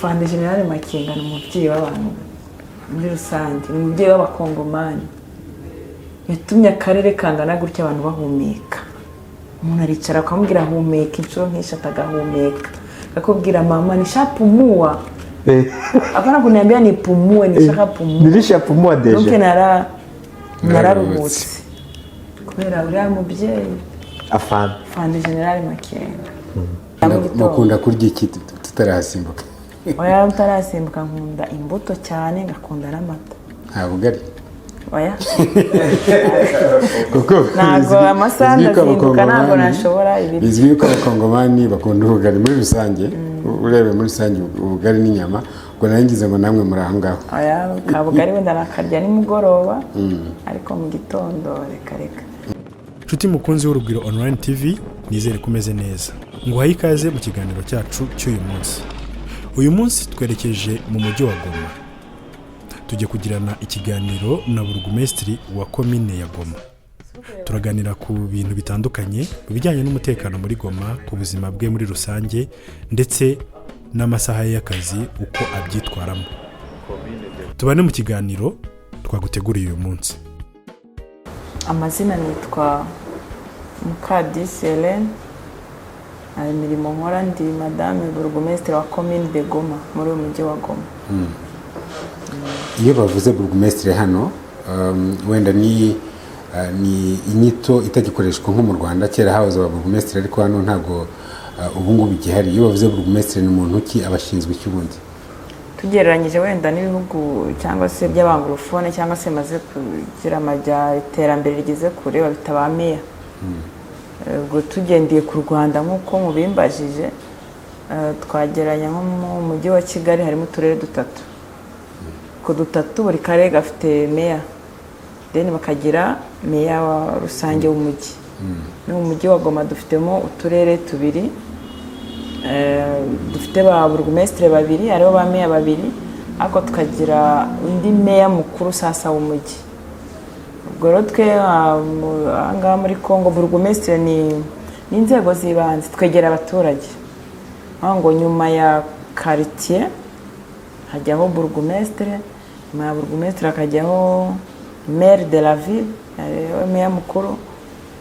Fande General Makenga ni umubyeyi w'abantu muri rusange, ni umubyeyi w'abakongomani, yatumye akarere kangana gutya abantu bahumeka. Umuntu aricara akamubwira humeka inshuro nk'eshatu agahumeka, akakubwira mama nishapumua. Hapana kuniambia nipumue, nishapumua. Nilishapumua deja. Donc nararuhutse. Kubera uriya mubyeyi Fande General Makenga. Mukunda kurya iki tutarasimbuka? Oya utarasimbuka nkunda imbuto cyane, ngakunda n'amata. Bugari? Oya. Kuko ntago amasaha ndasimbuka ntago nashobora ibiryo. Bizwi ko abakongomani bakunda ubugari muri rusange, urebe muri rusange ubugari n'inyama, ngo narangize ngo namwe muri aho ngaho. Oya kabugari wenda nakarya nimugoroba, ariko mu gitondo reka. Nshuti mukunzi w'Urugwiro Online TV, nizere kumeze neza. Nguhaye ikaze mu kiganiro cyacu cy'uyu munsi. Uyu munsi twerekeje mu mujyi wa Goma. Tujye kugirana ikiganiro na burugumesitiri wa komine ya Goma. Turaganira ku bintu bitandukanye bijyanye n'umutekano muri Goma, ku buzima bwe muri rusange, ndetse n'amasaha y'akazi uko abyitwaramo. Tubane mu kiganiro twaguteguriye uyu munsi. Amazina nitwa Mukadisi Hélène. Imirimo nkora ndi madame burugumesitiri wa komine de Goma muri uyu mujyi wa Goma. Iyo bavuze burugumesitiri hano, wenda ni inyito itagikoreshwa nko mu Rwanda. Kera hahoze burugumesitiri, ariko hano ntago ubu ngubu igihari. Iyo bavuze burugumesitiri ni umuntu ki, abashinzwe iki ubundi? Tugereranyije wenda n'ibihugu cyangwa se by'abangorofone cyangwa se maze kugira amajya iterambere rigeze kure, babita ba meya. Ubwo tugendeye ku Rwanda nk'uko mubimbajije, twageranya nko mu mujyi wa Kigali harimo uturere dutatu. Ku dutatu buri karere gafite meya, then bakagira meya wa rusange w'umujyi. No mu mujyi wa Goma dufitemo uturere tubiri, dufite ba burugumesitiri babiri, hariho ba meya babiri, ariko tukagira undi meya mukuru sasa w'umujyi. Ubwo rero twe ahangaha muri Kongo burugumesitiri ni inzego z'ibanze, twegera abaturage. Ngo nyuma ya quartier hajyaho burugumesitiri, nyuma ya burugumesitiri hakajyaho maire de la ville, meya mukuru,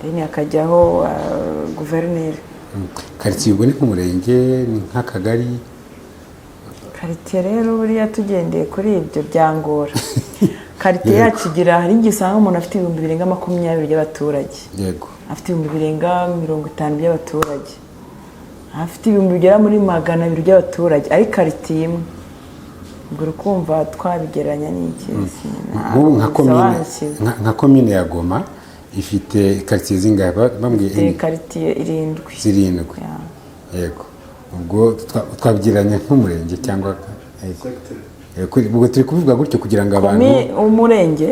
then hakajyaho guverineri. Quartier ubwo ni nk'umurenge, ni nk'akagari? Quartier rero buriya tugendeye kuri ibyo byangora. Quartier yacu igira, hari igihe usanga umuntu afite 2020 by'abaturage. Yego. Afite 2050 by'abaturage. Afite 200 by'abaturage, ari quartier imwe. Ubwo rukumva twabigeranya n'iki? Nka komine ya Goma ifite quartier zingahe? Bambwiye quartier 7. Yego. Ubwo twabigeranya nk'umurenge cyangwa ubwo turi kuvuga gutyo kugira ngo abantu umurenge,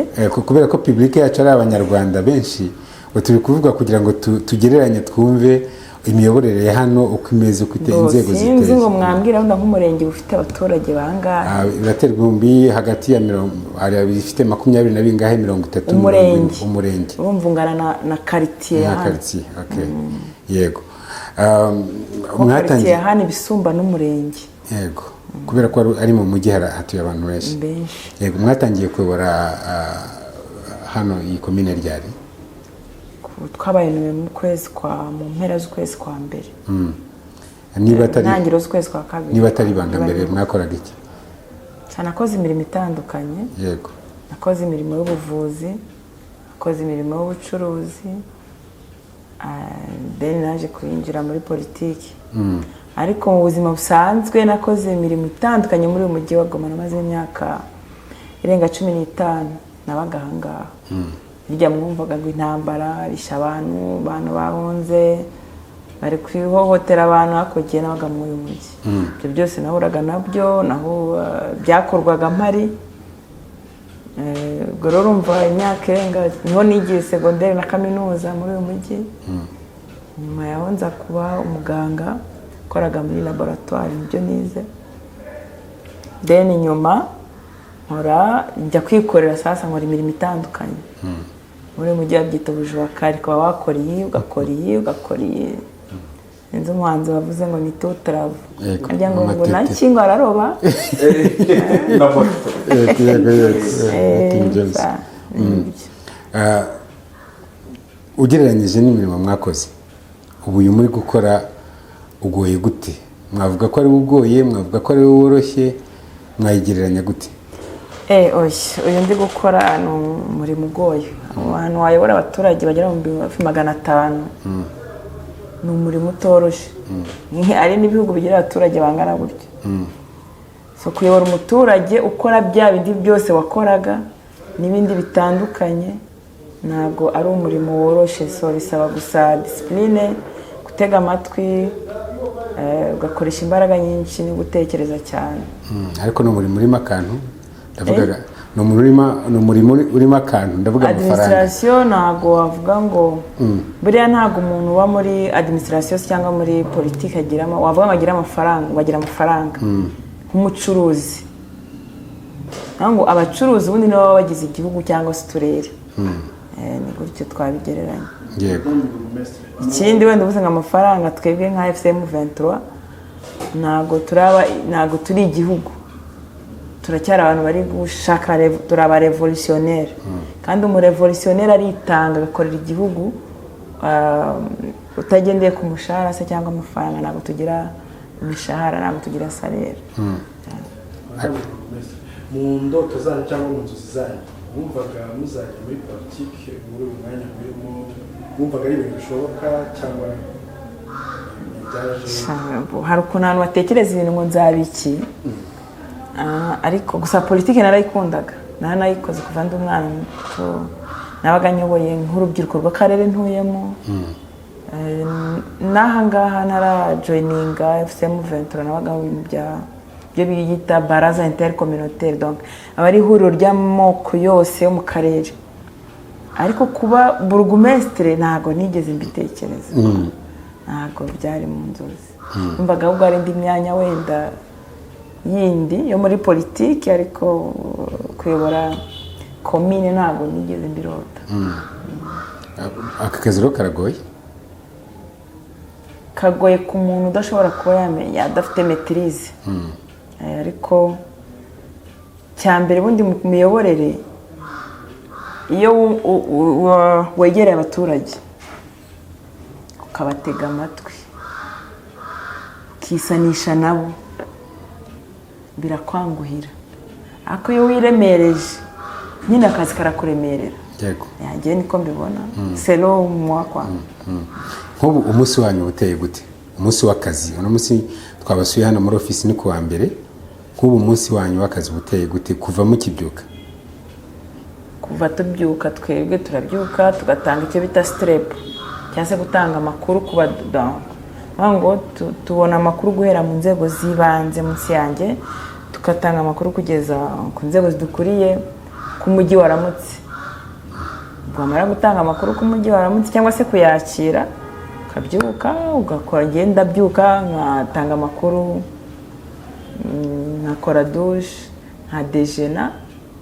kubera ko public yacu ari abanyarwanda benshi, ngo turi kuvuga kugira ngo tugereranye twumve imiyoborere ya hano uko imeze, uko inzego ziteye. Sinzi ngo mwambwira wenda nk'umurenge ufite abaturage bangahe? Biraterwa ibihumbi hagati ya hari bifite 20 na bingahe 30. Umurenge urumva ungana na quartier hano. Quartier, okay. Yego. Quartier hano bisumba n'umurenge. Yego. Kubera ko ari mu mujyi hatuye abantu benshi. Yego. Mwatangiye kuyobora hano iyi komine ryari? Twabaye mu kwezi mu mpera z'ukwezi kwa mbere. Niba atari ntangiriro z'ukwezi kwa kabiri. Niba atari banga mbere mwakoraga iki? Nakoze imirimo itandukanye. Yego. Nakoze imirimo y'ubuvuzi, nakoze imirimo y'ubucuruzi, then naje kwinjira muri politiki. Ariko mu buzima busanzwe nakoze imirimo itandukanye muri uyu mujyi wa Goma. Namaze imyaka irenga 15 nabaga ahangaha. Hirya mwumvaga ngo intambara risha abantu bahunze, bari kwihohotera abantu, hakogiye nabaga muri uyu mujyi. Ibyo byose nahuraga nabyo, naho byakorwaga mpari. Ubwo rero urumva imyaka irenga, niho nigiye secondaire na kaminuza muri uyu mujyi. Nyuma yaho nza kuba umuganga, koraga muri laboratoire ibyo nize. Then nyuma nkora njya kwikorera sasa, nkora imirimo itandukanye. Muri mujyi babyita ubujwakari, kuba wakora iyi ugakora iyi. sinzi umuhanzi wavuze ngo ni tutravu Yego, arya ngo Amatete. nakingo araroba na moto. King James. Ugereranyije n'imirimo mwakoze ubu uyu muri gukora ugoye gute? Mwavuga ko ari ugoye, mwavuga ko ari woroshye, mwayigereranya gute? oya uyu ndi gukora ni umurimo ugoye, abantu wayobora abaturage bagera mu 500 ni umurimo utoroshye, ari n'ibihugu bigira abaturage bangana gutyo. So kuyobora umuturage ukora bya bindi byose wakoraga n'ibindi bitandukanye ntabwo ari umurimo woroshye, so bisaba gusa discipline, gutega amatwi, ugakoresha imbaraga nyinshi no gutekereza cyane. Ariko ni umurimo urimo akantu ndavuga ni umurimo urimo akantu ndavuga amafaranga. Administration ntabwo wavuga ngo buriya ntabwo umuntu uba muri administration cyangwa muri politiki agiramo wavuga ngo agira amafaranga, bagira amafaranga nk'umucuruzi. Ntabwo abacuruzi ubundi nibo baba bagize igihugu cyangwa se uturere. Ni gutyo twabigereranya. Yego. Ikindi wenda uvuze ngo amafaranga twebwe nka FCM 23 ntabwo turi igihugu, turacyari abantu bari gushaka, turaba revolutionnaire, kandi umurevolutionnaire aritanga agakorera igihugu utagendeye ku mushahara se cyangwa amafaranga. Ntabwo tugira imishahara, ntabwo tugira salaire. mu ndoto zanyu cyangwa mu nzozi zanyu mwumvaga muzajya muri politiki muri uyu mwanya murimo, mwumvaga ari ibintu bishoboka cyangwa byaje? Hari ukuntu abantu batekereza ibintu ngo nzabiki, ariko gusa politiki narayikundaga, nayikoze kuva ndi umwana muto, nabaga nyoboye nk'urubyiruko rw'akarere ntuyemo. N'aha ngaha narajoyininga FCM 23 nabaga mu bintu byo biyita baraza intercommunautaire, donc aba ari ihuriro ry'amoko yose yo mu karere, ariko kuba burugumesitire ntabwo nigeze mbitekereza, ntabwo byari mu nzozi. Numvaga ahubwo ari indi myanya wenda yindi yo muri politiki, ariko kuyobora komine ntabwo nigeze mbirota. Aka kazi rero karagoye? Kagoye ku muntu udashobora kuba yamenya, adafite maîtrise. Ariko cyambere bundi mu miyoborere, iyo wegereye abaturage ukabatega amatwi ukisanisha nabo birakwanguhira, ariko iyo wiremereje nyine akazi karakuremerera. Yego. Yanjye niko mbibona. Selo mwakwa. Nk'ubu umunsi wanyu uteye gute? Umunsi w'akazi, uno munsi twabasuye hano muri office ni kuwa mbere. Nk'ubu umunsi wanyu w'akazi uteye gute kuva mu kibyuka? Kuva tubyuka twebwe turabyuka tugatanga icyo bita strep, cyangwa se gutanga amakuru ku badanga. Ngo tubona amakuru guhera mu nzego zibanze munsi yanjye, tugatanga amakuru kugeza ku nzego zidukuriye ku mujyi waramutse. Bwamara gutanga amakuru ku mujyi waramutse cyangwa se kuyakira, ukabyuka ugakora, ngenda byuka nkatanga amakuru, nkakora douche, nka dejena,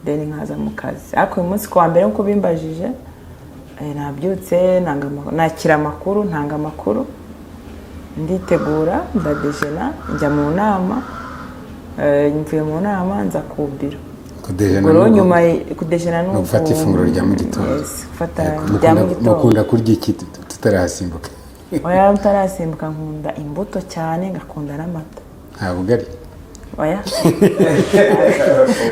then nkaza mu kazi. Ariko uyu munsi kwa mbere nko bimbajije, nabyutse nakira amakuru, ntanga amakuru, nditegura, ndadejena, njya mu nama, mvuye mu nama nza ku biro. Kudejena nyuma kudejena no gufata ifunguro rya mu gitondo. Yes, gufata rya mu gitondo. Mukunda kurya iki tutarasimbuka? Oya, tutarasimbuka nkunda imbuto cyane, ngakunda n'amata. Nta bugari? Oya.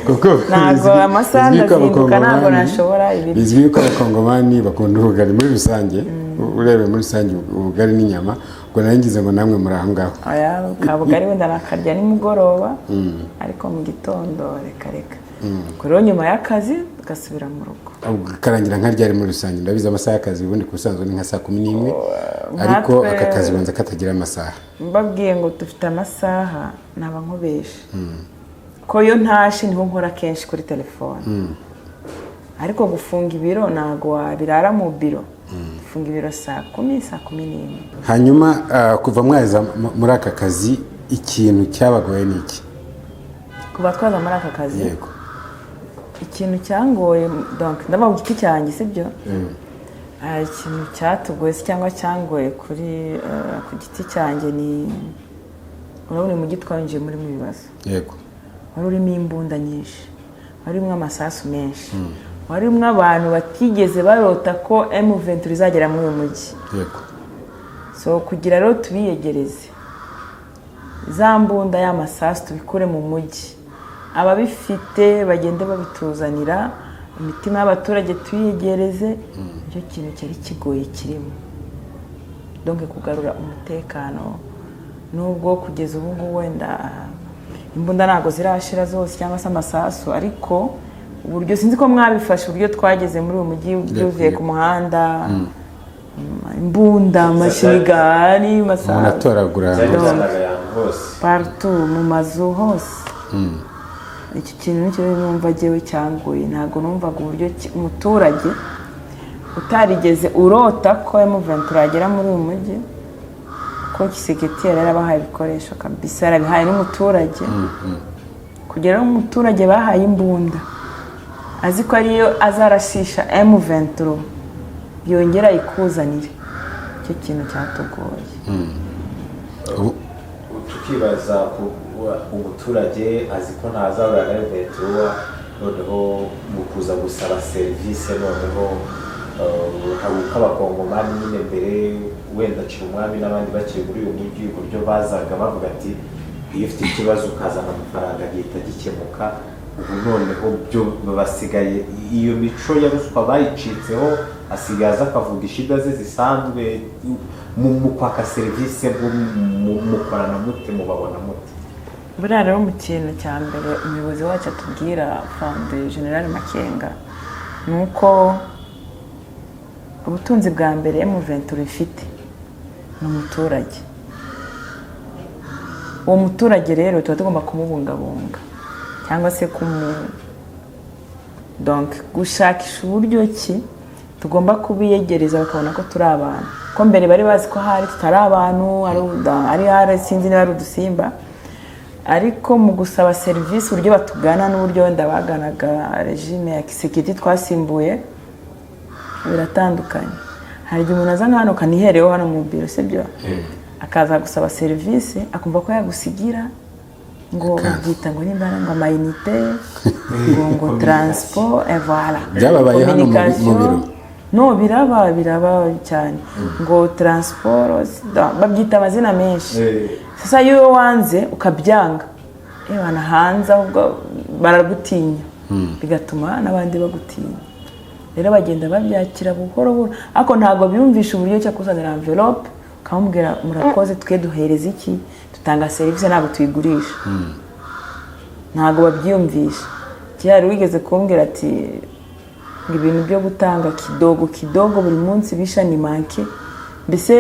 Kuko ntabwo amasaha ndasimbuka, ntabwo nashobora ibiryo. Bizwi ko abakongomani bakunda ubugari muri rusange, urebe muri rusange ubugari n'inyama, ngo narangize ngo namwe muri aho ngaho. Oya, kabugari wenda nakarya nimugoroba, ariko mu gitondo reka. Rero nyuma y'akazi tugasubira mu rugo. Karangira nka ryari muri rusange? Ndabiza amasaha y'akazi ubundi kusanzwe ni nka saa 11, ariko aka kazi banza katagira amasaha. Mbabwiye ngo dufite amasaha naba nkubesha. Ko yo ntashi niho nkora kenshi kuri telefone. Ariko gufunga ibiro ntago wabirara mu biro. Gufunga ibiro saa 10, saa 11. Hanyuma kuva mwaza muri aka kazi ikintu cyabagoye ni iki? Kuva twaza muri aka kazi? Yego. Ikintu cyangoye, donc ndabaho giti cyanjye sibyo? ikintu cyatugoye cyangwa cyangoye ku giti cyanjye ni urabona umujyi twawinjiye muri mu bibazo. Yego. Wari urimo imbunda nyinshi, wari urimo amasasu menshi, wari urimo abantu batigeze barota ko M23 izagera muri uyu mujyi. Yego. So kugira rero tubiyegereze za mbunda y'amasasu tubikure mu mujyi, ababifite bagende babituzanira, imitima y'abaturage tuyiyegereze, icyo kintu cyari kigoye kirimo. Donc kugarura umutekano nubwo kugeza ubu ngubu wenda imbunda ntago zirashira zose cyangwa se amasasu, ariko uburyo sinzi ko mwabifashe uburyo twageze muri uyu mujyi byuzuye ku muhanda, imbunda, amashigari, umuntu atoragura partout mu mazu hose. Iki kintu nicyo numva jyewe cyangoye, ntago numvaga uburyo umuturage utarigeze urota ko M23 agera muri uyu mujyi, ko Kisekedi yarabahaye ibikoresho kabisa, yarabihaye n'umuturage. Kugera umuturage bahaye imbunda azi ko ariyo azarashisha M23 yongera ikuzanire, icyo kintu cyatugoye. Tukibaza umuturage azi ko ntazabura na M23, noneho mu kuza gusaba serivisi, noneho hari uko abakongomani nyine mbere wenda akiri umwami n'abandi bakiri muri uyu mujyi uburyo bazaga bavuga ati iyo ufite ikibazo ukazana amafaranga gihita gikemuka. Ubu noneho byo basigaye iyo mico ya ruswa bayicitseho, asigaye aza akavuga ishida ze zisanzwe. Mu kwaka serivisi mukorana mute, mubabona mute? Buriya rero mu kintu cya mbere umuyobozi wacu atubwira Fande General Makenga ni uko ubutunzi bwa mbere M23 ifite ni umuturage. Uwo muturage rero tuba tugomba kumubungabunga cyangwa se donc gushakisha uburyo ki tugomba kubiyegereza bakabona ko turi abantu, ko mbere bari bazi ko hari tutari abantu, ari sinzi niba ari udusimba, ariko mu gusaba serivisi uburyo batugana n'uburyo wenda baganaga regime ya Kisekedi twasimbuye biratandukanye. Hari igihe umuntu aza hano kanihereho hano mu biro sibyo, akaza gusaba serivisi akumva ko yagusigira ngo byita ngo nimbara ngo amayinite ngo transport et voilà. Byababaye hano mu biro? No, biraba cyane ngo transport babyita amazina menshi. Sasa iyo wanze ukabyanga bana hanze ahubwo baragutinya, bigatuma n'abandi bagutinya. Rero bagenda babyakira buhoro buhoro, ariko ntago biyumvisha uburyo cyo kuzanira envelope ukamubwira murakoze twe duhereza iki, dutanga serivisi ntabwo tuyigurisha. Ntago babyumvisha. Cyari wigeze kumbwira ati ibintu byo gutanga kidogo buri munsi bisha ni manke, mbese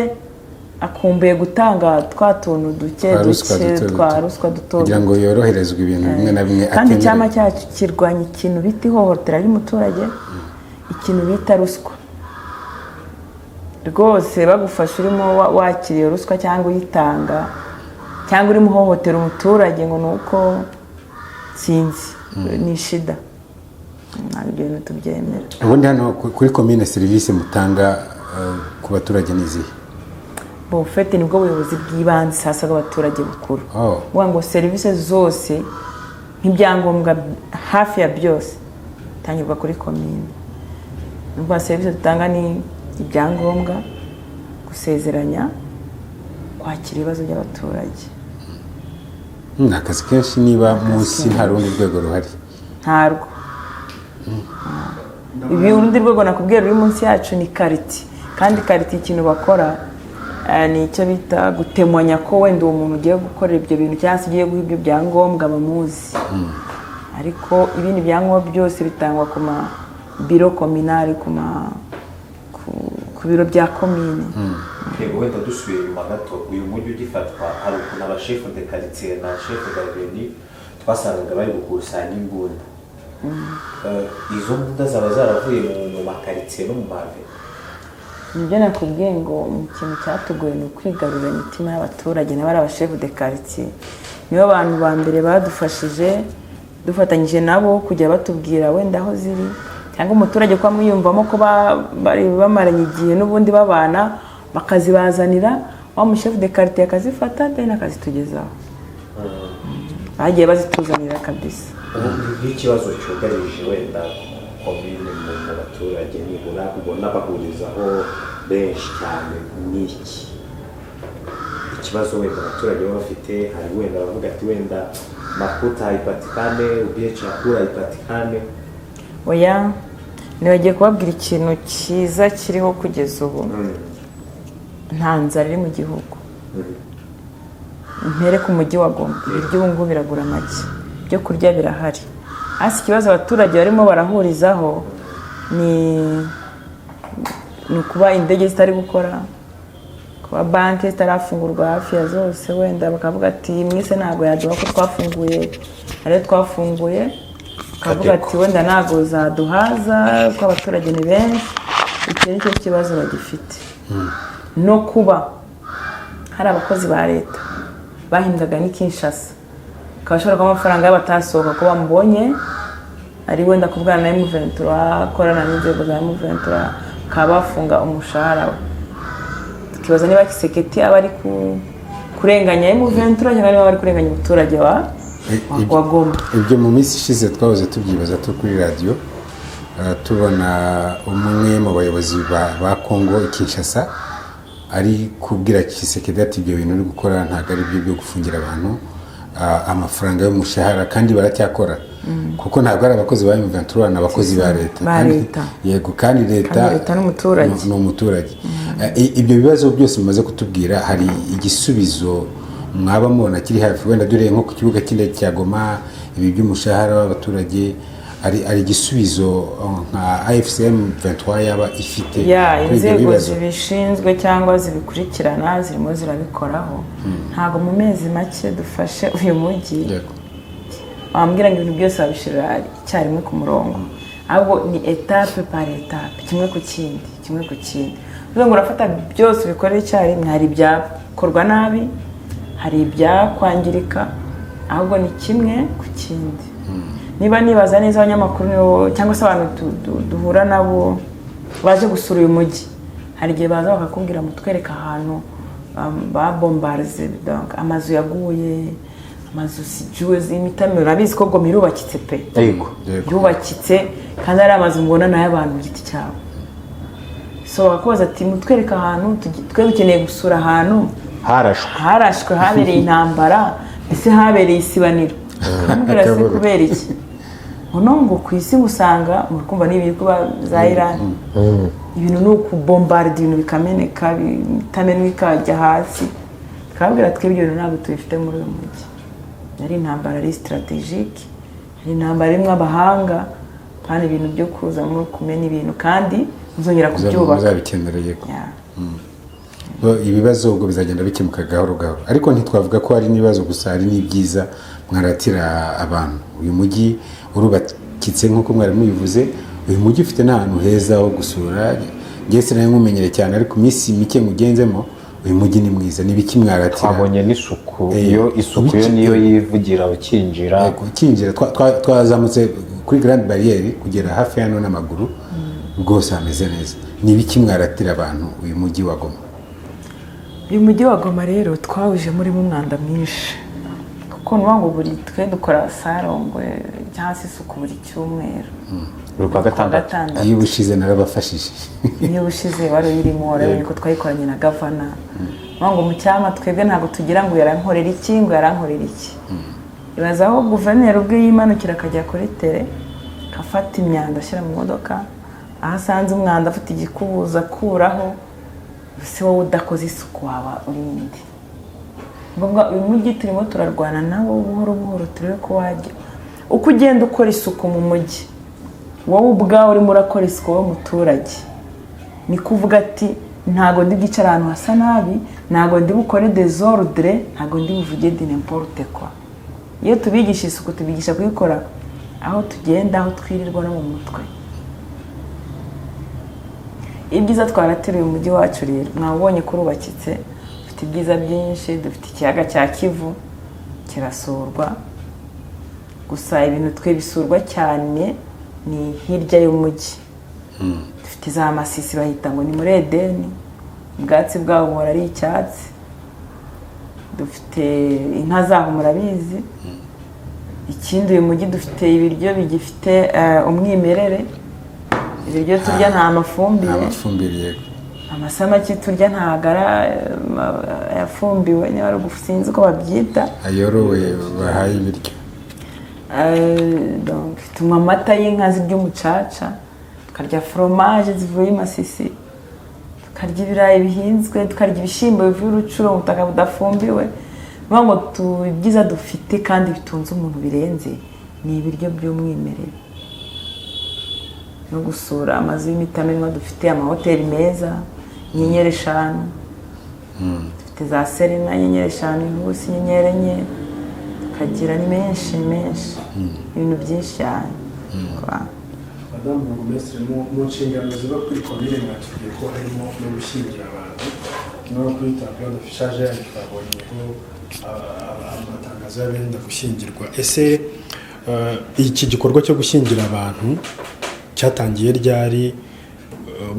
akumbuye gutanga twa tuntu duke twa ruswa duto kugira ngo yoroherezwe ibintu bimwe na bimwe. Kandi cyama cyacu kirwanya ikintu bita ihohotera ry'umuturage, ikintu bita ruswa. Rwose bagufasha urimo wakiriye ruswa cyangwa uyitanga cyangwa urimo uhohotera umuturage ngo nuko sinzi ni shida, ntabwo ibyo bintu tubyemera. Ubundi hano kuri commune serivisi mutanga ku baturage n'izihe? Ufite nibwo buyobozi bw'ibanze sasa bw'abaturage bukuru. Uvuga ngo serivisi zose nk'ibyangombwa hafi ya byose tangirwa kuri commune. Nubwo serivisi dutanga ni ibyangombwa, gusezeranya, kwakira ibibazo by'abaturage. Ni akazi kenshi niba munsi hari urundi rwego ruhari? Ntarwo. Ibi urundi rwego nakubwira ruri munsi yacu ni kariti, kandi kariti ikintu bakora ni icyo bita gutemanya ko wenda uwo muntu ugiye gukorera ibyo bintu cyangwa se ugiye guha ibyo byangombwa bamuzi. Ariko ibindi byangombwa byose bitangwa ku ma biro kominari, ku biro bya komine. Wenda dusubiye inyuma gato, uyu mujyi ugifatwa hari ukuntu abashefu de quartier na shefu d'aveni twasangaga bari gukusanya imbunda. Izo mbunda zaba zaravuye mu makaritsiye no mu mave? Nibyo nakubwiye ngo mu kintu cyatugoye ni ukwigarurira imitima y'abaturage n'abari abashefu de quartier. Nibo abantu ba mbere badufashije dufatanyije nabo kujya batubwira wenda aho ziri, cyangwa umuturage kuba mwiyumvamo ko bari bamaranye igihe n'ubundi babana bakazibazanira wa mushefu de quartier akazifata then akazitugezaho. Bagiye bazituzanira kabisa. Nk'ikibazo cyugarije wenda komine mu baturage nibura ubona bahurizaho benshi cyane n'iki ikibazo wenda abaturage baba bafite, hari wenda bavuga ati wenda mafuta haipatikane, ubie chakula haipatikane. Oya, nibagiye kubabwira ikintu cyiza kiriho kugeza ubu. Nta nzara iri mu gihugu. Mpere ku mujyi wa Goma, ibiryo ubu ngubu biragura make, byo kurya birahari. Hasi ikibazo abaturage barimo barahurizaho ni kuba indege zitari gukora, kuba banki zitarafungurwa hafi ya zose, wenda bakavuga ati mwese ntabwo yaduha ko twafunguye, ariyo twafunguye, bakavuga ati wenda ntabwo zaduhaza ko abaturage ni benshi. Icyo ni cyo kibazo bagifite. No kuba hari abakozi ba leta bahimbwaga ni Kinshasa, kabashobora kuba amafaranga y'abatasohoka ko bamubonye ari wenda kuvugana na M23, akorana n'inzego za M23, bakaba bafunga umushahara we. Tukibaza niba Kiseketi aba ari kurenganya M23 cyangwa niba bari kurenganya umuturage wa Goma. Ibyo mu minsi ishize twahoze tubyibaza turi kuri radio, tubona umwe mu bayobozi ba Kongo Kinshasa ari kubwira Kisekedi ati ibyo bintu uri gukora ntabwo ari byo gufungira abantu amafaranga y'umushahara kandi baracyakora, kuko ntabwo ari abakozi ba M23 n'abakozi ba leta. Yego, kandi leta n'umuturage. Ibyo bibazo byose bimaze kutubwira, hari igisubizo mwaba mubona kiri hafi? Wenda dore nko ku kibuga cy'indege cya Goma, ibi by'umushahara w'abaturage, ari igisubizo nka AFCM 23 yaba ifite? Inzego zibishinzwe cyangwa zibikurikirana zirimo zirabikoraho. Ntabwo mu mezi make dufashe uyu mujyi wambwira ngo ibintu byose babishirira icyarimwe ku murongo, ahubwo ni etape par etape, kimwe ku kindi. Ngo urafata byose bikorera icyarimwe, hari ibyakorwa nabi, hari ibyakwangirika, ahubwo ni kimwe ku kindi. Niba nibaza neza abanyamakuru cyangwa se abantu duhura nabo baje gusura uyu mujyi, hari igihe baza bakakubwira mutwereka ahantu babombarze, donc amazu yaguye, amazu sijuwe z'imitamiro. Urabizi ko Goma irubakitse pe, yubakitse kandi ari amazu mbona nayo abantu giti cyabo. So bakabaza ati mutwereka ahantu twe dukeneye gusura ahantu harashwe habereye intambara, ese habereye isibaniro. Ambwira se kubera iki? Ngo ku isi usanga murikumva n'ibikuba za Iran, ibintu ni ukubombarda ibintu bikameneka, bitamenwa ikajya hasi. Kabwira twebwe ibyo bintu ntabwo tubifite muri uyu mujyi. Yari intambara ari strategique, ari intambara imwe abahanga, kandi ibintu byo kuza muri kumenya ibintu kandi muzongera kubyubaka muzabikendereye ko ibibazo ubwo bizagenda bikemuka gahoro gahoro. Ariko ntitwavuga ko ari n'ibibazo gusa, hari n'ibyiza mwaratira abantu. Uyu mujyi urubakitse nk'uko mwari mubivuze, uyu mujyi ufite n'ahantu heza ho gusura. Ngese nayo nkumenyere cyane, ariko iminsi mike mugenzemo uyu mujyi ni mwiza. Nibiki mwaratira? Twabonye n'isuku, isuku yo niyo yivugira ukinjira. Twazamutse kuri Grande Barriere kugera hafi hano n'amaguru, rwose hameze neza. Nibiki mwaratira abantu uyu mujyi wa Goma? Uyu mujyi wa Goma rero twawuje muri umwanda mwinshi, kuko ngo buri twe dukora sarongwe cyangwa se isuku buri cyumweru. Kwa gatandatu. Iyo ubushize narabafashije. Iyo ubushize wari urimo warabonye ko twayikoranye na gavana. Ngo mu cyama twebwe ntabwo tugira ngo yarankorera iki, ngo yarankorera iki. Ibaza aho guverineri ubwe yimanukira akajya kuri tere, afata imyanda ashyira mu modoka, aho asanze umwanda afite igikubuza akuraho. Se wowe udakoze isuku waba uri nde? Ngombwa uyu mujyi turimo turarwana nawo buhoro buhoro, turebe ko wajya uko ugenda ukora isuku mu mujyi, wowe ubwawe urimo urakora isuku w'umuturage. Ni kuvuga ati ntago ndi bwicara ahantu hasa nabi, ntago ndi bukore desordre, ntago ndi buvuge di n'importe quoi. Iyo tubigisha isuku tubigisha kuyikora aho tugenda, aho twirirwa no mu mutwe. Ibyiza twarateruye umujyi wacu rero, mwabonye ko urubakitse, ufite ibyiza byinshi. Dufite ikiyaga cya Kivu kirasurwa, gusa ibintu twe bisurwa cyane ni hirya y'umujyi. Dufite za Masisi bahita ngo ni muri Edeni, ubwatsi bwabo buhora ari icyatsi. Dufite inka zaho murabizi. Ikindi uyu mujyi dufite ibiryo bigifite umwimerere. Ibiryo turya nta mafumbire, yego. Amasamaki turya ntago yafumbiwe, niba ari ugusinzi uko babyita, ayorowe bahaye ibiryo. Donc tunywa amata y'inka zirya umucaca, tukarya foromaje zivuye i Masisi, tukarya ibirayi bihinzwe, tukarya ibishyimbo bivuye urucuro mu butaka budafumbiwe. Niyo ngo tubyiza dufite kandi bitunze umuntu birenze ni ibiryo by'umwimerere. No gusura amazu y'imitamerwa, dufite amahoteli meza, inyenyeri 5, dufite za Serena inyenyeri 5, Intusi inyenyeri 4, tukagira ni menshi ibintu byinshi cyane. Madamu Burugumesitiri, mu nshingano ziba kuri komine mwatubwiye ko harimo no gushyingira abantu no kuri tableau d'affichage yanyu twabonyeho amatangazo y'abenda gushyingirwa. Ese iki gikorwa cyo gushyingira abantu cyatangiye ryari?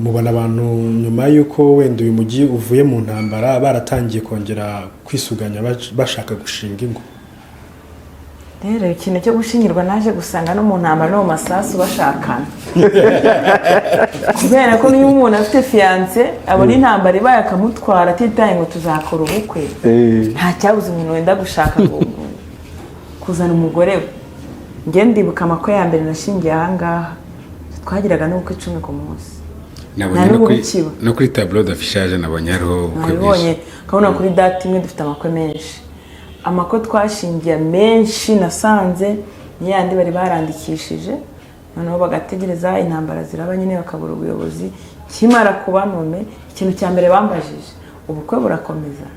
Mubona abantu nyuma y'uko wenda uyu mujyi uvuye mu ntambara baratangiye kongera kwisuganya bashaka gushinga ingo? Rero ikintu cyo gushyingirwa naje gusanga no mu ntambara no mu masasu bashakana. Kubera ko niyo umuntu afite fiance abona intambara ibaye akamutwara atitaye ngo tuzakora ubukwe, nta cyabuze umuntu wenda gushaka kuzana umugore we. Njye ndibuka amakwe ya mbere nashingiye ahangaha twagiraga n'ubukwe 10 ku munsi. No kuri tableau d'affichage nabonye hariho ubukwe bwinshi. Kabona kuri date imwe dufite amakwe menshi. Amakwe twashingiye menshi nasanze ni yandi bari barandikishije, noneho bagategereza intambara ziraba nyine bakabura ubuyobozi. Kimara kuba none ikintu cya mbere bambajije, ubukwe burakomeza.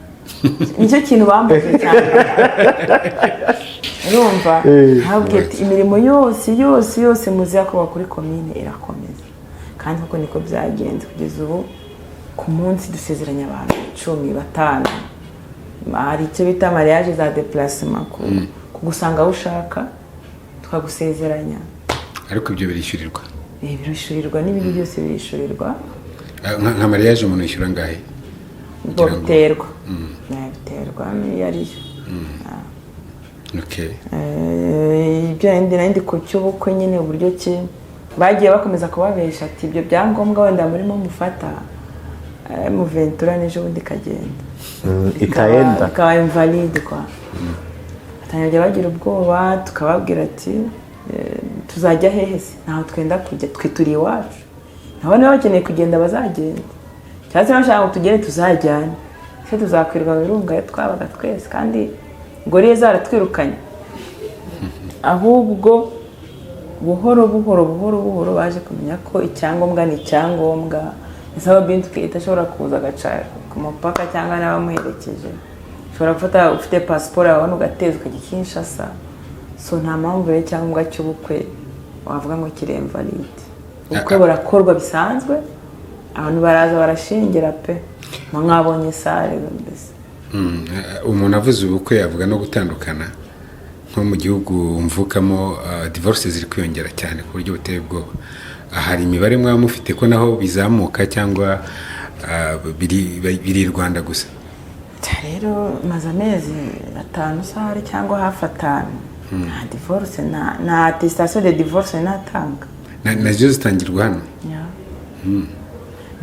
Nicyo kintu bambajije cyane. Urumva ntabwo imirimo yose muzi yakoba kuri komine irakomeza, kandi kuko niko byagenze kugeza ubu. Ku munsi dusezeranya abantu 15. Hari icyo bita mariage za déplacement, kugusanga aho ushaka tukagusezeranya. Ariko ibyo birishyurirwa? Birishyurirwa, n'ibindi byose birishyurirwa. Nka mariage umuntu yishyura ngahe? Biterwa. Biterwa n'iyariyo. Okay. Ibyo ndi ku cy'ubukwe nyine uburyo ki bagiye bakomeza kubabesha ati ibyo byangombwa wenda murimo mufata mu Ventura n'ejo bundi kagenda. Ikaba invalide kwa. Atangiye bagira ubwoba, tukababwira ati tuzajya hehe se? Ntaho twenda kujya, twe turi iwacu. Nabone bakeneye kugenda bazagenda. Cyase bashaka ngo tugere tuzajyana. Se tuzakwirwa birunga twabaga twese kandi ngoriye zaratwirukanye. Ahubwo buhoro baje kumenya ko icyangombwa ni icyangombwa. Isaba bintu itashobora kuza agaca ku mupaka cyangwa n'abamuherekeje. Ushobora gufata ufite passport yawe ugateza ukajya Kinshasa. So nta mpamvu rero icyangombwa cy'ubukwe wavuga ngo kiremva valide. Ubukwe burakorwa bisanzwe, abantu baraza barashingira pe. Mwabonye sare mbese. Umuntu avuze ubukwe yavuga no gutandukana. Nko mu gihugu mvukamo divorce ziri kwiyongera cyane ku buryo buteye ubwoba. Hari imibare mwaba mufite ko naho bizamuka cyangwa biri Rwanda gusa? Rero maze amezi 5 sare cyangwa hafi 5. Nta divorce na attestation de divorce natanga. Nazo zitangirwa hano?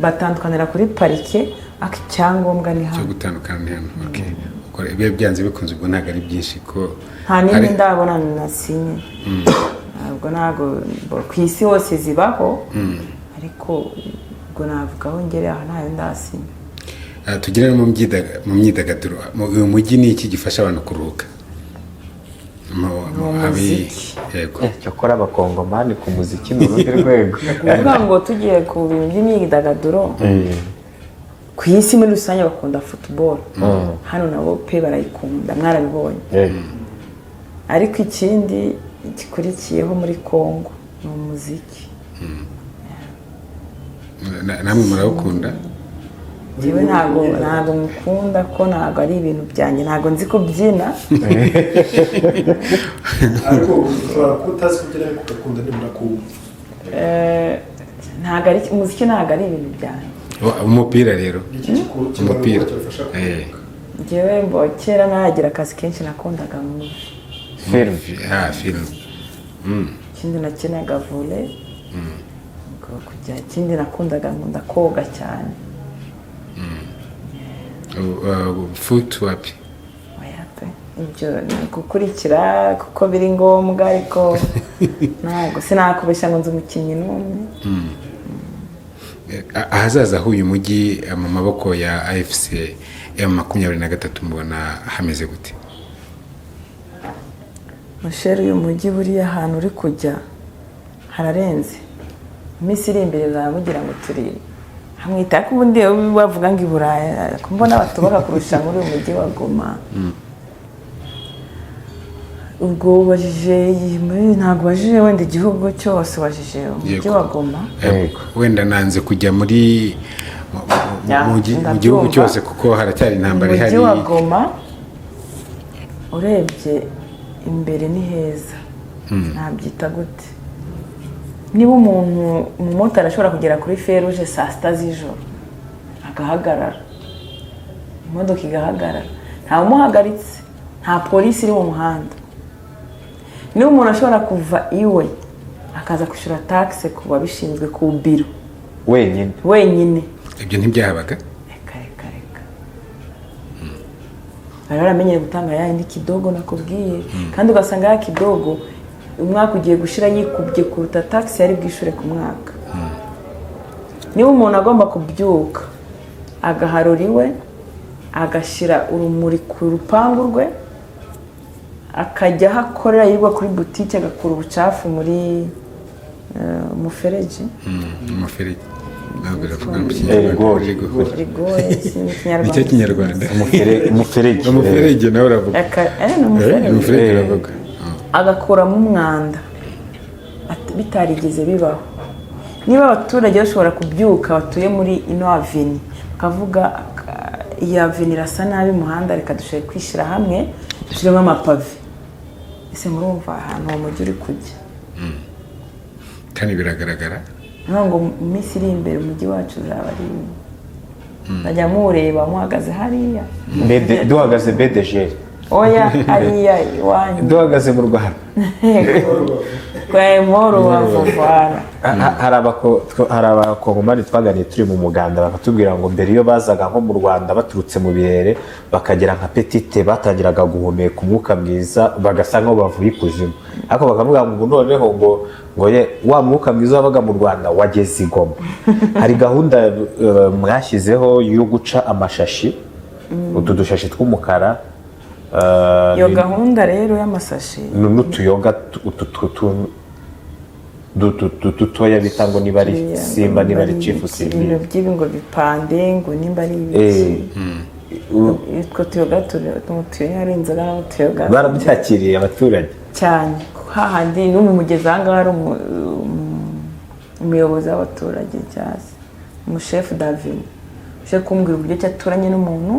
Batandukanira kuri parike akicyangombwa ni hano. Cyo gutandukana ni hano. Okay. Ukora ibyo byanze bikunze ubwo ntago ari byinshi ko nta nini ndabona nasinye. Ntabwo ku isi hose zibaho, ariko ubwo navugaho ngere aha ntayo ndasinye. Tugire mu myidagaduro. Uyu mujyi ni iki gifasha abantu kuruhuka? Yego. Cyokora abakongomani ku muziki mu rundi rwego. Kuvuga ngo tugiye ku bintu by'imyidagaduro, ku isi muri rusange bakunda football. Hano nabo pe barayikunda, mwarabibonye. Ariko ikindi gikurikiyeho muri Kongo ni umuziki. Namwe murawukunda? Jewe ntago mukunda ko ntago ari ibintu byanjye, ntago nzi kubyina. Ariko utazi kubyina ariko ukunda nimba ntabwo ari umuziki, ntabwo ari ibintu byanjye. Umupira rero, umupira njyewe kera naragira akazi kenshi nakundaga muri film. ikindi nakinaga volley, kujya ikindi nakundaga nkunda koga cyane. Foot wapi? Ibyo ni gukurikira kuko biri ngombwa, ariko ntabwo sinakubeshya ngo nzi umukinnyi n'umwe. Ahazaza h'uyu mujyi mu maboko ya AFC M23 mubona hameze gute? Mushere, uyu mujyi buriya ahantu uri kujya hararenze. Iminsi iri imbere bamugira ngo turi hamwita ko ubundi bavuga ngo i Buraya, kumbona batubaka kurusha muri uyu mujyi wa Goma. Ubwo wajije ntabwo wajije wenda igihugu cyose, wajije umujyi wa Goma. Wenda nanze kujya muri mu gihugu cyose kuko haracyari intambara ihari. Umujyi wa Goma urebye imbere ni heza, nabyita gute. Niba umuntu umumotari ashobora kugera kuri feruje saa 6 z'ijoro agahagarara, imodoka igahagarara, nta umuhagaritse, nta polisi iri mu muhanda. Niba umuntu ashobora kuva iwe akaza kwishyura taxe ku babishinzwe ku biro wenyine, ibyo ntibyahabaga. Reka bari baramenyere gutanga yandi kidogo nakubwiye, kandi ugasanga ya kidogo umwaka ugiye gushira yikubye kuruta taxe yari bwishure ku mwaka. Niba umuntu agomba kubyuka agaharura iwe, agashira urumuri ku rupangu rwe, akajya hakorera yirwa kuri boutique, agakura ubucafu muri umufereji. Umufereji ntabwo iravuga nicyo Kinyarwanda. umufereji nawe uravuga. Umufereji uravuga. Agakuramo umwanda bitarigeze bibaho. Niba abaturage bashobora kubyuka batuye muri ino aveni bakavuga iyi aveni irasa nabi umuhanda, reka dushobore kwishyira hamwe dushyiremo amapave, ese murumva ahantu uwo mujyi uri kujya. Kandi biragaragara ngo mu minsi iri imbere umujyi wacu uzaba ari najya muwureba muhagaze hariya duhagaze BDG. Oya, hariya iwanyu duhagaze mu Rwanda kwa Moro wa Vuvara. hari abakongomani twaganiye turi mu muganda, bakatubwira ngo mbere iyo bazaga nko mu Rwanda baturutse mu birere bakagira nka petite, batangiraga guhumeka umwuka mwiza bagasa nkaho bavuye ikuzimu, ariko bakavuga ngo noneho ngo wa mwuka mwiza wabaga mu Rwanda wageze i Goma. Hari gahunda mwashyizeho yo guca amashashi, utu dushashi tw'umukara. Iyo gahunda rero y'amasashi n'utuyoga dutoya bita ngo niba ari simba, niba ari chifu simba, ibintu by'ibi ngo bipande, ngo nimba ari ibiki. Utwo tuyoga tuyo ari inzoga n'utuyoga barabyakiriye abaturage cyane. Hahandi no mu mugezi ahangaha hari umuyobozi w'abaturage cyase umushefu David uje kumbwira uburyo cyaturanye n'umuntu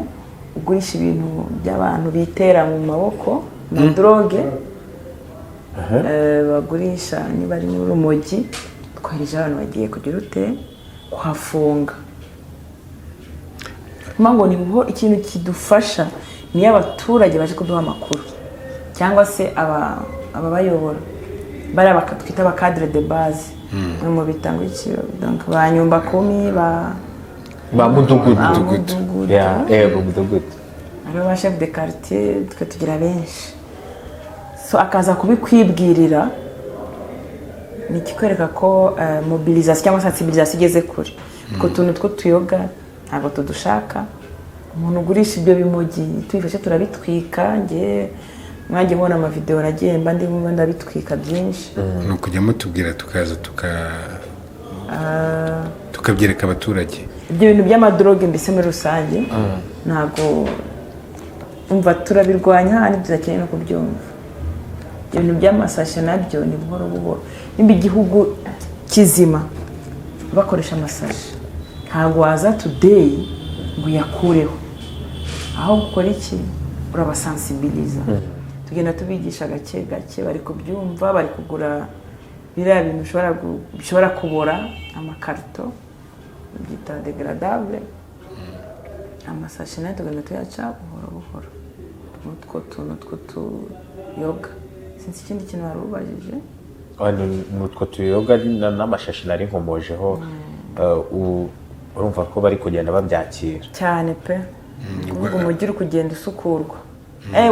ugurisha ibintu by'abantu bitera mu maboko na droge, bagurisha niba ari n'urumogi, twarije abantu bagiye kugira ute kuhafunga. Ngo niho ikintu kidufasha ni abaturage baje kuduha amakuru, cyangwa se ababayobora bari bakatwita aba cadre de base mu bitanga iki, donc ba nyumba kumi ba mudugudu mudugudu ari ba chef de quartier, twe tugira benshi. So akaza kubikwibwirira ni kikwereka ko mobilisation cyangwa sensibilisation igeze kure. Ko tuntu two tuyoga ntabwo tudushaka. Umuntu ugurisha ibyo bimogi twifashe turabitwika. Nge mwaje mbona ama video nagiye mba ndi mu ndabitwika byinshi. No kujya mutubwira tukaza tukabyereka abaturage ibyo bintu by'amadroge mbese muri rusange. Ntabwo umva turabirwanya, hano tuzakeneye no kubyumva. Ibintu by'amasashe nabyo ni buhoro buhoro. Nimba igihugu kizima bakoresha amasashe, ntabwo waza today ngo yakureho, aho gukora iki urabasensibiliza. Tugenda tubigisha gake gake, bari kubyumva, bari kugura biriya bintu bishobora kubora amakarito byita degradable, amasashi nayo tugenda tuyaca buhoro buhoro n'utwo tuntu tw'utuyoga. Sinzi ikindi kintu wari ubajije. N'utwo tuyoga n'amashashi nari nkomojeho, urumva ko bari kugenda babyakira cyane pe, kuvuga umujyi uri kugenda usukurwa.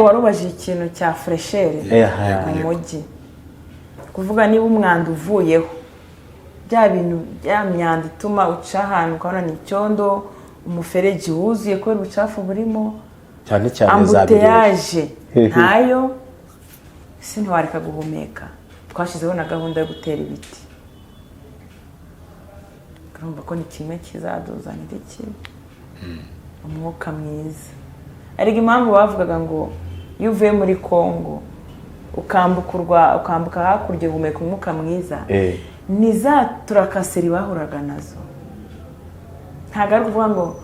Wari ubajije ikintu cya freshere mu mujyi, kuvuga niba umwanda uvuyeho, bya bintu bya myanda ituma uca ahantu ukabona ni icyondo, umufereji wuzuye kubera ubucafu burimo, cyane cyane ambuteyaje ntayo, ntiwareka guhumeka. Twashyizeho na gahunda yo gutera ibiti, urumva ko ni kimwe kizaduzanira umwuka mwiza. Ariko impamvu bavugaga ngo iyo uvuye muri Congo ukambuka hakurya uhumeka umwuka mwiza, ni za turakaseri bahuraga nazo. Ntabwo ari ukuvuga ngo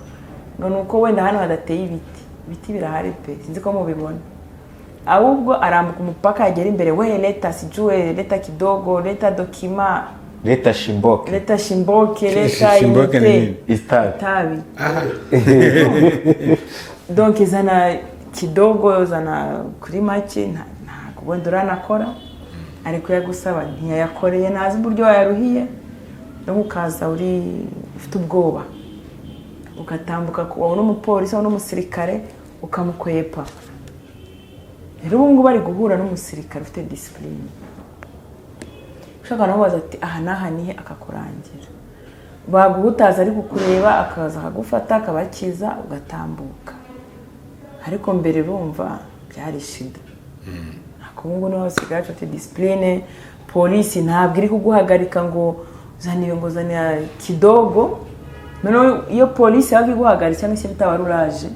ni uko wenda hano hadateye ibiti birahari pe, sinzi ko mubibona. Ahubwo arambuka umupaka yagera imbere, we leta sijue, leta kidogo, leta dokima, leta shimboke, leta inite itabi. Donc izana kidogo, zana kuri make, ntabwo wenda uranakora, ariko yagusaba ntiyayakoreye, ntazi uburyo wayaruhiye, no ukaza ufite ubwoba, ugatambuka wabona umupolisi wabona umusirikare ukamukwepa. Rero ubu ngubu bari guhura n'umusirikare ufite disipurine, ushaka namubaza ati aha n'aha nihe, akakurangira. Baguhutaza ari kukureba, akaza akagufata akabakiza ugatambuka. Ariko mbere urumva byari shida. Ubu ngubu niho basigaye bafite disipurine. Polisi ntabwo iri kuguhagarika ngo uzanira kidogo. Noneho iyo polisi yaba iguhagarika cyangwa se bitaba ruraje,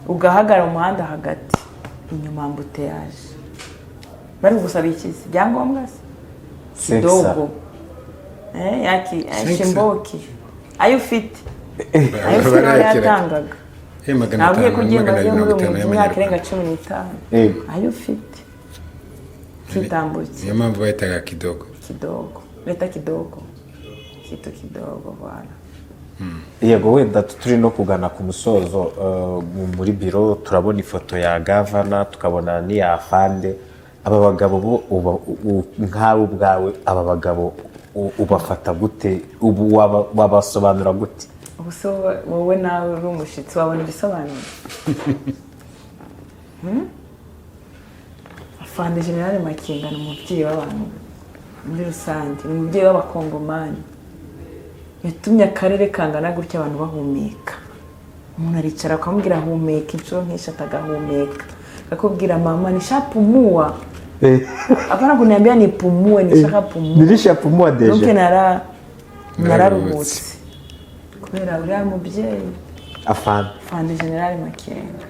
ugahagarara mu muhanda hagati, inyuma ambuteyaje, bari gusaba ikizi byangombwa se kidogo, shimboki ayo ufite yatangaga. Ntabwo kugenda byo muri mu myaka irenga 15, ayo ufite kitambutse. Niyo mpamvu bahitaga kidogo, leta kidogo, kidogo bwana. Yego, wenda turi no kugana ku musozo. Muri biro turabona ifoto ya gavana, tukabona n'iya afande. Aba bagabo bo nkawe ubwawe, aba bagabo ubafata gute, ubu wabasobanura gute? Ubuse wowe nawe uri umushitsi wabona ibisobanuro. Afande General Makenga ni umubyeyi w'abantu muri rusange, ni umubyeyi w'abakongomani. Yatumye akarere kangana gutya abantu bahumeka. Umuntu aricara akamubwira ahumeka inshuro nk'eshatu atagahumeka, akakubwira mama nishapumua. Hapana kuniambia nipumue, nishakapumua. Nilishapumua deja. Donc nararuhutse. Kubera uriya mubyeyi Afande General Makenga,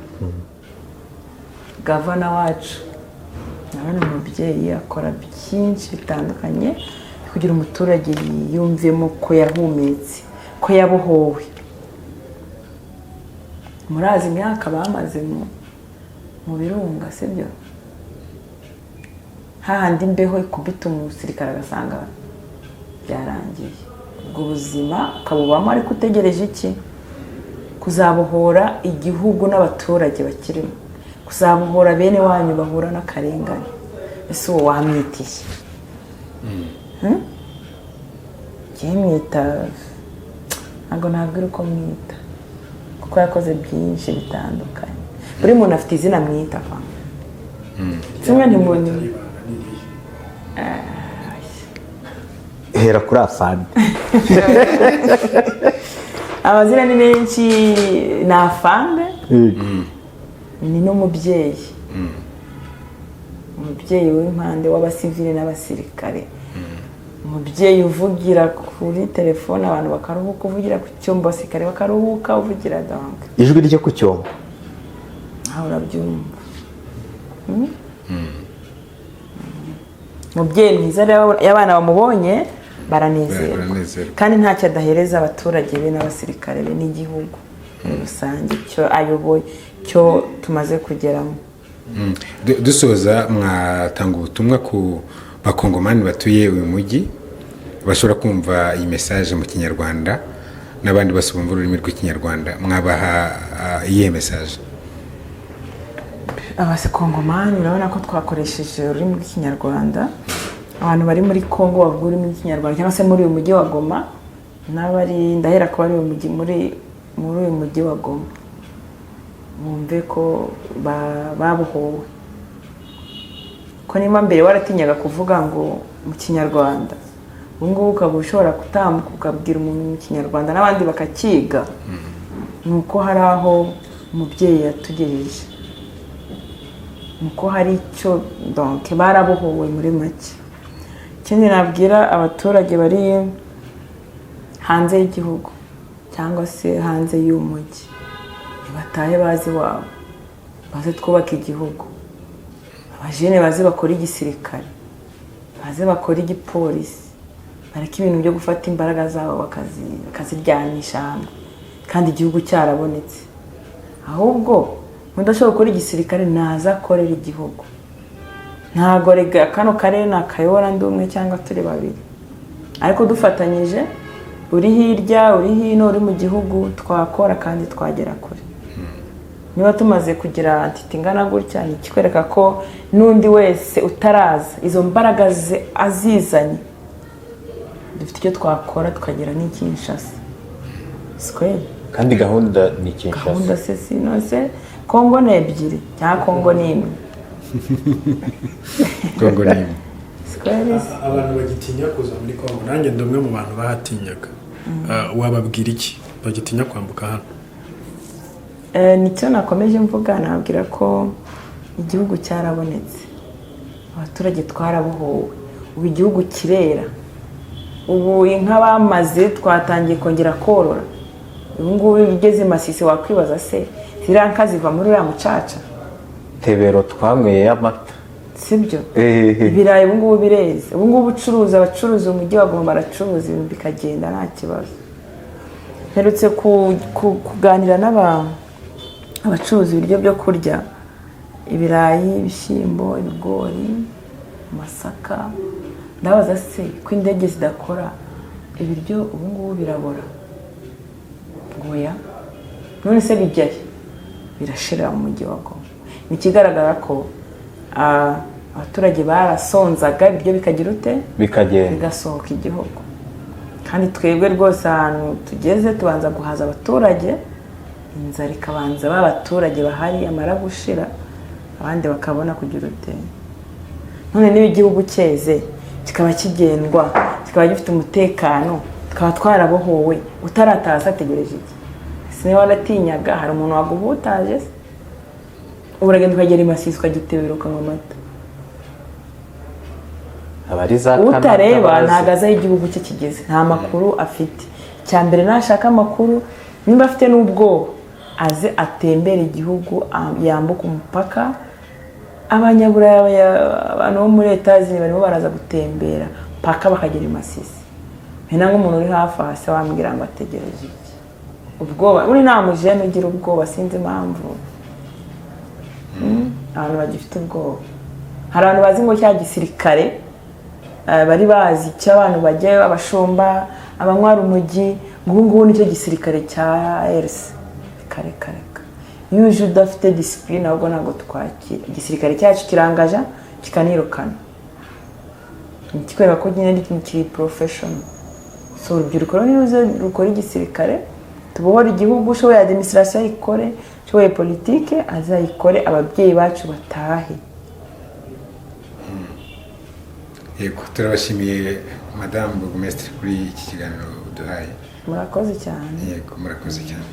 gavana wacu, nabona umubyeyi akora byinshi bitandukanye kugira umuturage yumvemo ko yahumetse, ko yabohowe. Murazi imyaka bamaze mu birunga, sibyo? Hahandi imbeho ikubita umusirikare agasanga byarangiye. Ubwo buzima ukabubamo, ariko utegereje iki? Kuzabohora igihugu n'abaturage bakirimo, kuzabohora bene wanyu bahura n'akarengane. Ese uwo wamwitiye? Mwita ntabwo uko mwita, kuko yakoze byinshi bitandukanye. Buri muntu afite izina mwita. Kimwe ntimuntu hera kuri afande. Amazina ni menshi. Ni afande, ni n'umubyeyi, umubyeyi w'impande w'abasivile n'abasirikare, umubyeyi uvugira kuri telefone abantu bakaruhuka, uvugira ku cyombo abasirikare bakaruhuka, uvugira donc ijwi ryo ku cyombo. aho urabyumva. Umubyeyi mwiza rero, y'abana bamubonye baranezerwa, kandi ntacyo adahereza abaturage be n'abasirikare be n'igihugu muri rusange cyo ayoboye, cyo tumaze kugeramo. Dusoza, mwatanga ubutumwa bakongomani batuye uyu mujyi bashobora kumva iyi message mu kinyarwanda n'abandi bose bumva ururimi rw'ikinyarwanda mwabaha iyihe message? Abakongomani urabona ko twakoresheje ururimi rw'ikinyarwanda. Abantu bari muri Kongo bavuga ururimi rw'ikinyarwanda cyangwa se muri uyu mujyi wa Goma, n'abari ndahera ko bari muri uyu mujyi wa Goma, bumve ko babohowe. Ko niba mbere waratinyaga kuvuga ngo mu kinyarwanda, ubu ngubu ukaba ushobora gutambuka ukabwira umuntu mu kinyarwanda n'abandi bakakiga. Nuko hari aho umubyeyi yatugejeje, nuko hari icyo donc barabohowe muri make. Ikindi nabwira abaturage bari hanze y'igihugu cyangwa se hanze y'umujyi, batahe bazi wabo, baze twubaka igihugu. Abajene baze bakora igisirikare, baze bakora igipolisi, bareke ibintu byo gufata imbaraga zabo bakaziryanisha hamwe kandi igihugu cyarabonetse. Ahubwo mudashobora gukora igisirikare naza akorera igihugu. Ntago rega kano karere nakayobora ndi umwe cyangwa turi babiri, ariko dufatanyije, uri hirya uri hino uri mu gihugu, twakora kandi twagera kure. Niba tumaze kugira entity ingana gutya, ni ikikwereka ko n'undi wese utaraza izo mbaraga ze azizanye, dufite icyo twakora tukagera n'Kinshasa. Square kandi gahunda ni Kinshasa. Gahunda se sinose Kongo ni ebyiri cyangwa Kongo ni imwe. Kongo ni imwe. Square abantu bagitinya kuza muri Kongo, nanjye ndi umwe mu bantu bahatinyaga. Wababwira iki bagitinya kwambuka hano? Nicyo nakomeje mvuga, nabwira ko igihugu cyarabonetse, abaturage twarabohowe, ubu igihugu kirera, ubu inka bamaze twatangiye kongera korora. Ubu ngubu igeze Masisi wakwibaza se ziriya nka ziva muri uriya mucaca? Tebero twanyweye amata, sibyo? Ibirayi ubu ngubu bireze, ubu ngubu abacuruzi umujyi wa Goma baracuruza ibintu bikagenda nta kibazo. Mperutse kuganira abacuruza ibiryo byo kurya, ibirayi, ibishyimbo, ibigori, amasaka. Ndabaza se ko indege zidakora ibiryo ubu ngubu birabora? Ngoya, none se bijyahe? Birashira mu mujyi wa Goma. Ni ikigaragara ko abaturage barasonzaga, ibiryo bikagira ute? Bikagenda bigasohoka igihugu. Kandi twebwe rwose ahantu tugeze tubanza guhaza abaturage, inzara ikabanza b'abaturage bahari amara gushira, abandi bakabona kugira ute. None niba igihugu cyeze kikaba kigendwa, kikaba gifite umutekano, tukaba twarabohowe, utarataza ategereje iki? Niba waratinyaga hari umuntu waguhutaje se? Uragenda ukagera i Masisi ukagitebera ukanywa amata. Utareba ntago azi aho igihugu cye kigeze, nta makuru afite. Icya mbere nashaka amakuru, nimba afite n'ubwoba aze atembera igihugu, yambuka umupaka. Abanyaburaya, abantu bo muri Etazini barimo baraza gutembera paka bakagera i Masisi. Mpena nk'umuntu uri hafi hasi wambwira ngo ategereje iki? Ubwoba uri nta mujene ugira ubwoba, sinzi impamvu. Abantu bagifite ubwoba. Hari abantu bazi ngo cya gisirikare, bari bazi icyo abantu bajyayo, abashumba, abanywa umujyi, ngubu nicyo gisirikare cya RC. Kare. Iyo uje udafite discipline ahubwo ntabwo twakira. Igisirikare cyacu kirangaja kikanirukana. Nikikwereka ko nyine kiri professional. So urubyiruko ruze rukora igisirikare, tubohora igihugu, ushoboye administration ikore, ushoboye politique azayikore, ababyeyi bacu batahe. Yego, turabashimiye Madame Bourgmestre kuri iki kiganiro uduhaye. Murakoze cyane. Yego, murakoze cyane.